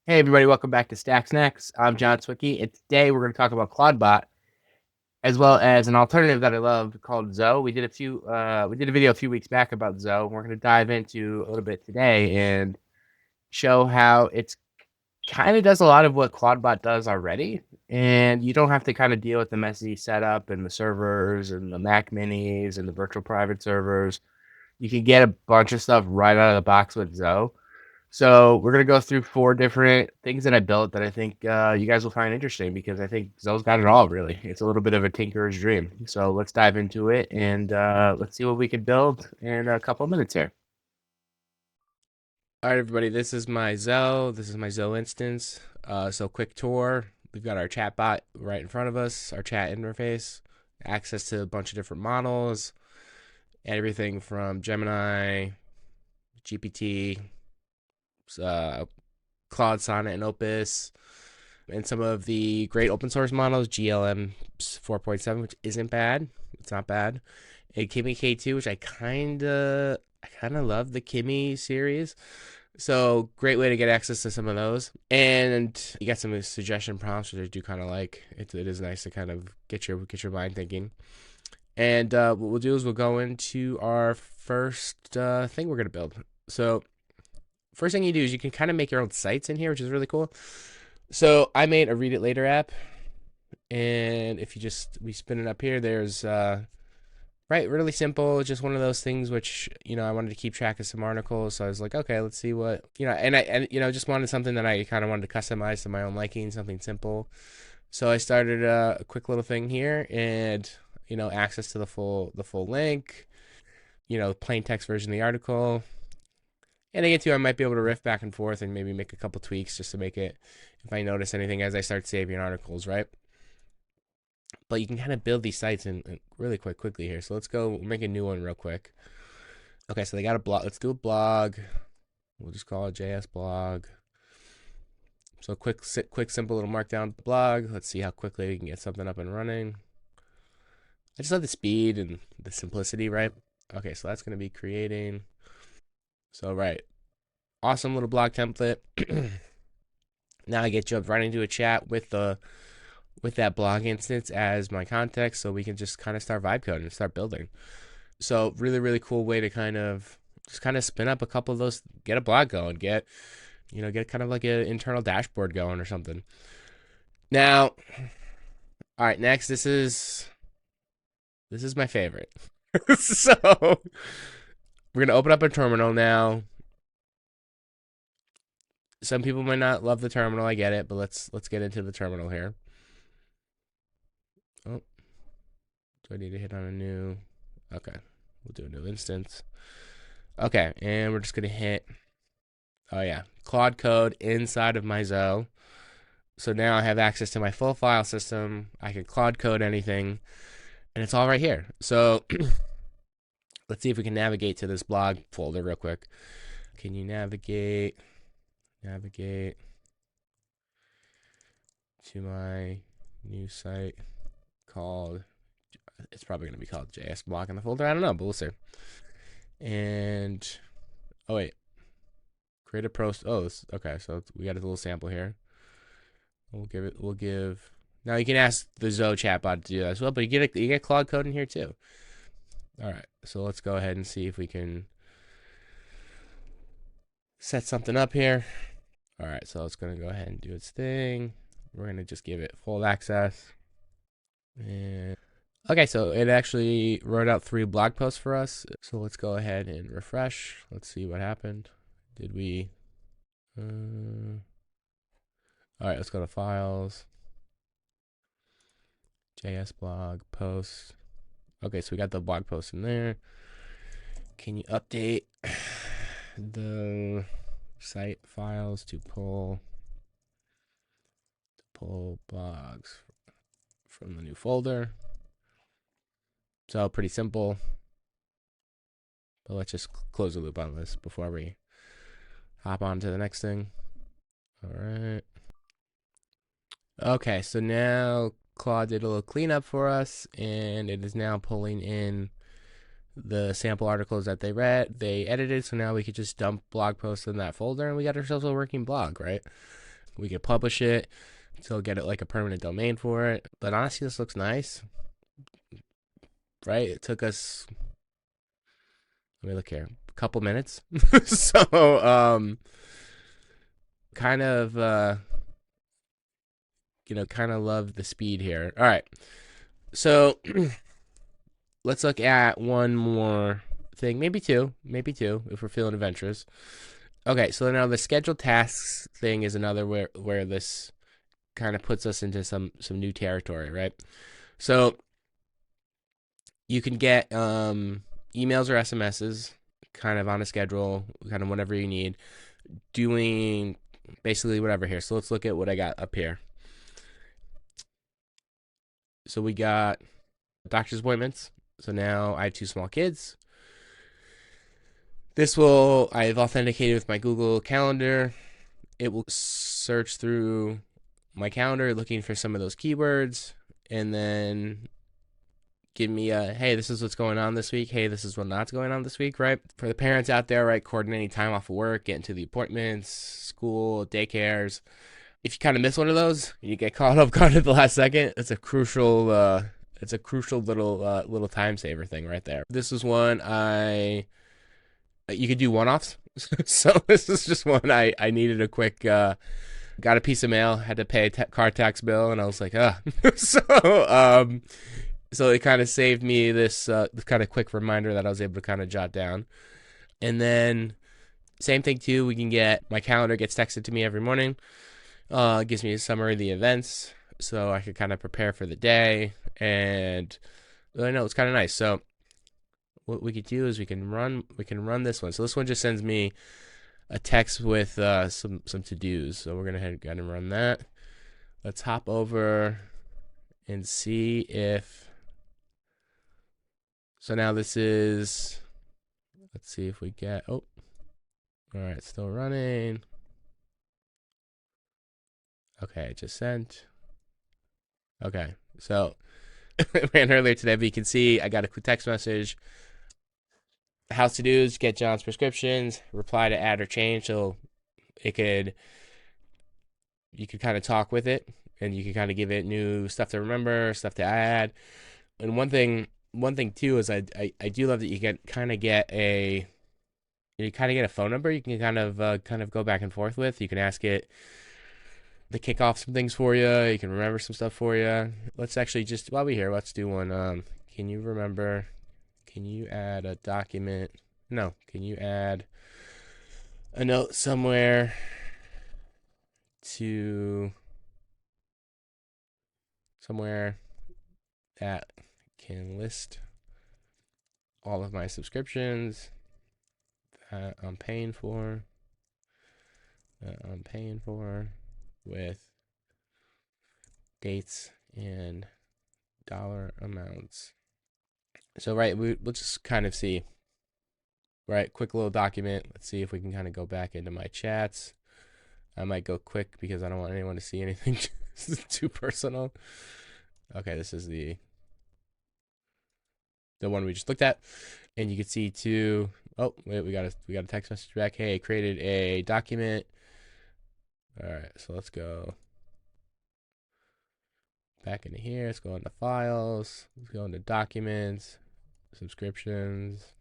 Hey everybody, welcome back to Stack Snacks. I'm John Swicky, and today we're going to talk about ClaudeBot, as well as an alternative that I love called Zoe. We did a video a few weeks back about Zoe. We're going to dive into a little bit today and show how it's kind of does a lot of what ClaudeBot does already, and you don't have to kind of deal with the messy setup and the servers and the Mac Minis and the virtual private servers. You can get a bunch of stuff right out of the box with Zoe. So we're gonna go through 4 different things that I built that I think you guys will find interesting because I think Zoe's got it all really. It's a little bit of a tinkerer's dream. So let's dive into it and let's see what we can build in a couple of minutes here. All right, everybody, this is my Zoe. This is my Zoe instance. So quick tour. We've got our chat bot right in front of us, our chat interface, access to a bunch of different models, everything from Gemini, GPT, Claude Sonnet and Opus, and some of the great open source models, GLM 4.7, which isn't bad. It's not bad. And Kimi K2, which I kinda love the Kimi series. So great way to get access to some of those. And you got some suggestion prompts, which I do kind of like. It is nice to kind of get your mind thinking. And what we'll do is we'll go into our first thing we're gonna build. So first thing you do is you can kind of make your own sites in here, which is really cool. So I made a read it later app, and if you we spin it up here, there's right, really simple, just one of those things which I wanted to keep track of some articles, so I was like, okay, let's see what and just wanted something that I kind of wanted to customize to my own liking, something simple. So I started a quick little thing here, and access to the full link, plain text version of the article. And I get to, I might be able to riff back and forth and maybe make a couple tweaks just to make it, if I notice anything as I start saving articles, right? But you can kind of build these sites in really quickly here. So let's go make a new one real quick. Okay, so they got a blog. Let's do a blog. We'll just call it JS blog. So quick, simple little markdown blog. Let's see how quickly we can get something up and running. I just love the speed and the simplicity, right? Okay, so that's going to be creating. So, right. Awesome little blog template. Now I get jumped right into a chat with that blog instance as my context, so we can just kind of start vibe coding and start building. So really cool way to kind of spin up a couple of those, get a blog going, get kind of like an internal dashboard going or something. Now, all right, next, this is my favorite. So we're gonna open up a terminal now. Some people might not love the terminal, I get it, but let's get into the terminal here. Oh, do I need to hit on a new? Okay, we'll do a new instance. Okay, and we're just gonna hit, oh yeah, Claude code inside of my Zoe. So now I have access to my full file system. I can Claude code anything, and it's all right here. So let's see if we can navigate to this blog folder real quick. Can you navigate to my new site called, it's probably going to be called JS blog in the folder. I don't know, but we'll see. And, oh wait, create a post. Oh, okay, so we got a little sample here. We'll give, now you can ask the Zoe chatbot to do that as well, but you get Claude code in here too. All right, so let's go ahead and see if we can set something up here. All right, so it's going to go ahead and do its thing. We're going to just give it full access. And okay, so it actually wrote out 3 blog posts for us. So let's go ahead and refresh. Let's see what happened. Did we? All right, let's go to files. JS blog post. Okay, so we got the blog post in there. Can you update the site files to pull blogs from the new folder? So pretty simple. But let's just close the loop on this before we hop on to the next thing. All right. Okay, so now Claude did a little cleanup for us, and it is now pulling in the sample articles that they edited. So now we could just dump blog posts in that folder, and we got ourselves a working blog, right? We could publish it, still get it like a permanent domain for it. But honestly, this looks nice, right? It took us, let me look here, a couple minutes. So, kind of, kind of love the speed here. All right. So let's look at one more thing, maybe two if we're feeling adventurous. Okay, so now the scheduled tasks thing is another where this kind of puts us into some new territory, right? So you can get emails or SMSs kind of on a schedule, kind of whenever you need, doing basically whatever here. So let's look at what I got up here. So we got doctor's appointments. So now I have 2 small kids. I've authenticated with my Google Calendar. It will search through my calendar looking for some of those keywords and then give me hey, this is what's going on this week. Hey, this is what's not going on this week, right? For the parents out there, right, coordinating time off of work, getting to the appointments, school, daycares. If you kind of miss one of those, you get caught up at the last second. It's a crucial little time saver thing right there. This is one you could do one-offs. So this is just one I needed a quick, got a piece of mail, had to pay a car tax bill, and I was like, so it kind of saved me this kind of quick reminder that I was able to kind of jot down. And then same thing too, we can get, my calendar gets texted to me every morning. It gives me a summary of the events, so I could kind of prepare for the day, and I know it's kind of nice. So what we could do is we can run this one. So this one just sends me a text with some to-dos. So we're gonna go ahead and run that. Let's hop over and see if. So now this is. Let's see if we get. Oh, all right, still running. Okay, it just sent. Okay, so it ran earlier today, but you can see I got a quick text message. House to do's, get John's prescriptions, reply to add or change. So you could kind of talk with it, and you can kind of give it new stuff to remember, stuff to add. And one thing too is I do love that you can kind of get a phone number. You can kind of go back and forth with. You can ask it to kick off some things for you. You can remember some stuff for you. Let's actually just, while we're here, let's do one. Can you add a document? No. Can you add a note somewhere that can list all of my subscriptions that I'm paying for with dates and dollar amounts. So, right, we'll just kind of see, right, quick little document. Let's see if we can kind of go back into my chats. I might go quick because I don't want anyone to see anything too personal. Okay, this is the one we just looked at. And you can see too, oh, wait, we got a text message back. Hey, I created a document. All right, so let's go back into here. Let's go into files. Let's go into documents, subscriptions.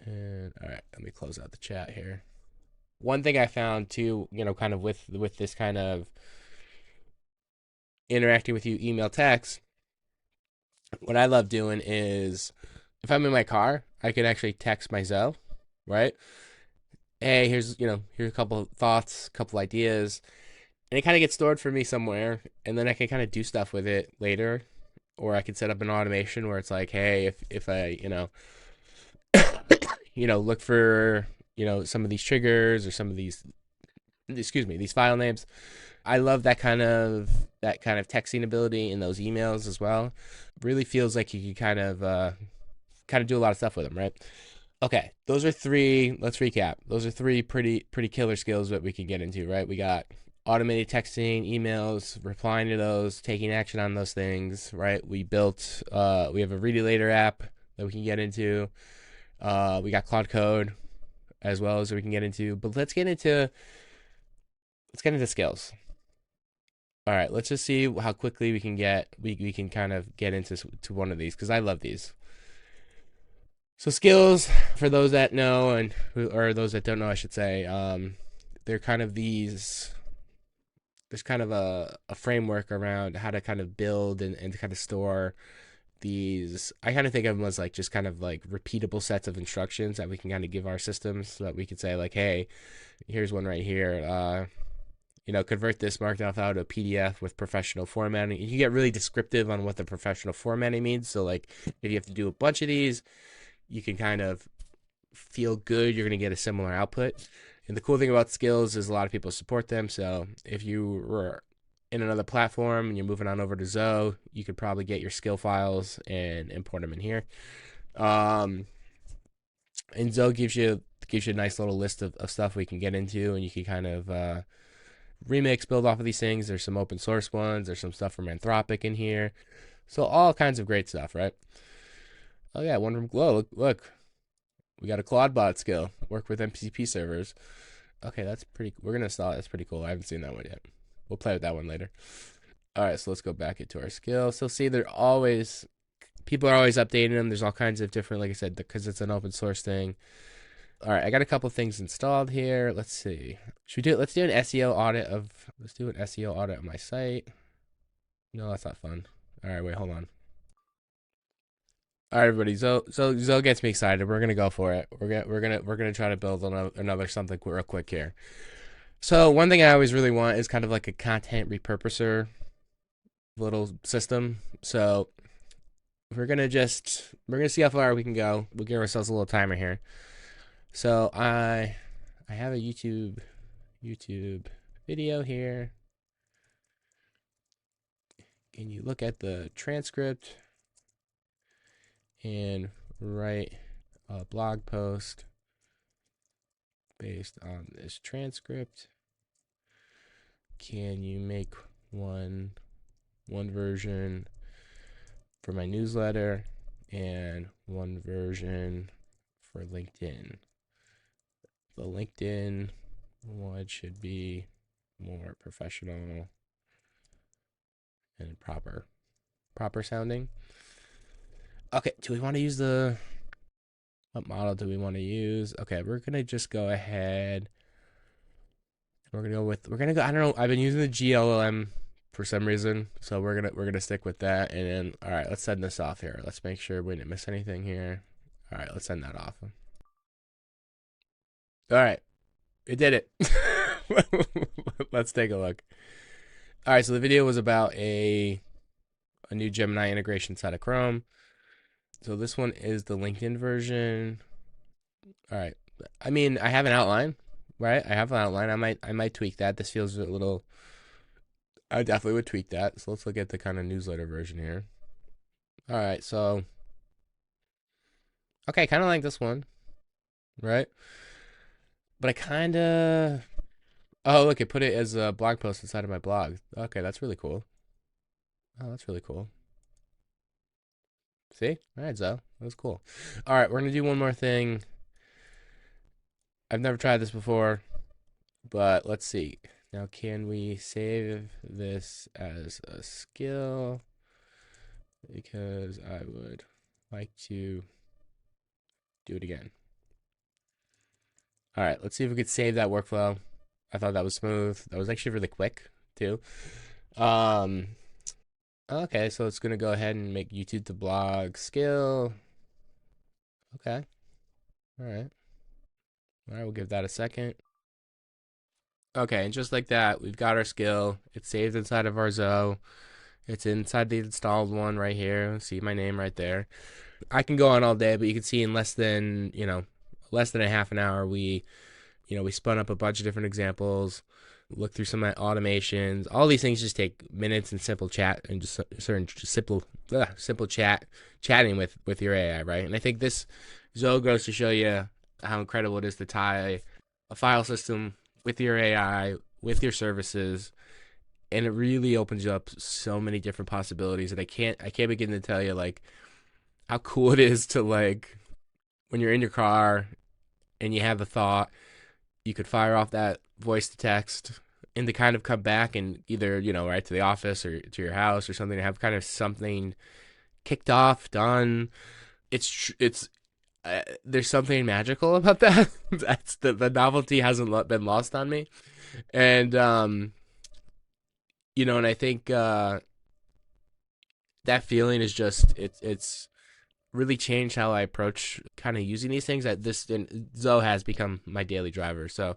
And all right, let me close out the chat here. One thing I found too, kind of with this kind of interacting with you email text, what I love doing is if I'm in my car, I can actually text myself, right? Hey, here's a couple of thoughts, couple ideas. And it kind of gets stored for me somewhere, and then I can kind of do stuff with it later, or I can set up an automation where it's like, hey, if I, look for, some of these triggers or some of these, these file names. I love that kind of texting ability in those emails as well. Really feels like you can kind of do a lot of stuff with them, right? Okay, those are 3. Let's recap. Those are 3 pretty killer skills that we can get into, right? We got automated texting, emails, replying to those, taking action on those things, right? We have a Read It Later app that we can get into. We got Claude Code as well as we can get into. But let's get into let's get into skills. All right, let's just see how quickly we can we can kind of get into to one of these because I love these. So skills, for those that know or those that don't know, I should say, they're kind of these. There's kind of a framework around how to kind of build and to kind of store these. I kind of think of them as like just kind of like repeatable sets of instructions that we can kind of give our systems so that we could say like, hey, here's one right here. Convert this markdown file to a PDF with professional formatting. You get really descriptive on what the professional formatting means. So like if you have to do a bunch of these, you can kind of feel good you're going to get a similar output. And the cool thing about skills is a lot of people support them. So if you were in another platform and you're moving on over to Zoe, you could probably get your skill files and import them in here. And Zoe gives you a nice little list of stuff we can get into, and you can kind of remix, build off of these things. There's some open source ones. There's some stuff from Anthropic in here. So all kinds of great stuff, right? Oh yeah, one from Glow. Look. We got a Claude bot skill. Work with MCP servers. Okay, that's pretty. We're gonna install it. That's pretty cool. I haven't seen that one yet. We'll play with that one later. All right, so let's go back into our skill. So see, people are always updating them. There's all kinds of different, like I said, because it's an open source thing. All right, I got a couple things installed here. Let's see. Should we do it? Let's do an SEO audit of. Let's do an SEO audit of my site. No, that's not fun. All right, wait, hold on. All right, everybody. Zoe gets me excited. We're gonna go for it. We're gonna try to build another something real quick here. So one thing I always really want is kind of like a content repurposer little system. So we're gonna see how far we can go. We'll give ourselves a little timer here. So I have a YouTube video here. Can you look at the transcript and write a blog post based on this transcript? Can you make one version for my newsletter and one version for LinkedIn? The LinkedIn one should be more professional and proper sounding. Okay, do we want to use what model do we want to use? Okay, we're gonna just go ahead. We're gonna go. I don't know. I've been using the GLM for some reason, so we're gonna stick with that. And then, all right, let's send this off here. Let's make sure we didn't miss anything here. All right, let's send that off. All right, it did it. Let's take a look. All right, so the video was about a new Gemini integration inside of Chrome. So this one is the LinkedIn version. All right. I mean, I have an outline, right? I have an outline. I might tweak that. This feels a little. I definitely would tweak that. So let's look at the kind of newsletter version here. All right. So, okay, kind of like this one, right? But I kind of. Oh, look, it put it as a blog post inside of my blog. Okay, that's really cool. Oh, that's really cool. See? All right, Zoe. That was cool. All right, we're going to do one more thing. I've never tried this before, but let's see. Now, can we save this as a skill? Because I would like to do it again. All right, let's see if we could save that workflow. I thought that was smooth. That was actually really quick, too. Okay, so it's going to go ahead and make YouTube to blog skill. Okay. All right. All right, we'll give that a second. Okay, and just like that, we've got our skill. It's saved inside of our Zoe. It's inside the installed one right here. See my name right there. I can go on all day, but you can see in less than a half an hour, we spun up a bunch of different examples, look through some automations. All these things just take minutes and simple chat and just simple chatting with your AI, right? And I think this Zoe goes to show you how incredible it is to tie a file system with your AI, with your services, and it really opens you up so many different possibilities. And I can't begin to tell you like how cool it is to like when you're in your car and you have a thought, you could fire off that voice to text and to kind of come back and either, right to the office or to your house or something, to have kind of something kicked off, done. It's there's something magical about that. That's the novelty hasn't been lost on me, and and I think that feeling is just it's really changed how I approach kind of using these things. That this Zoe has become my daily driver. So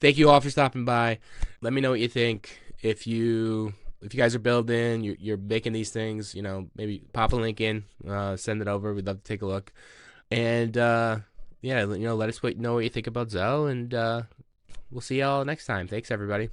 thank you all for stopping by. Let me know what you think. If you guys are building, you're making these things, maybe pop a link in, send it over. We'd love to take a look. And yeah, let us know what you think about Zoe, and we'll see y'all next time. Thanks, everybody.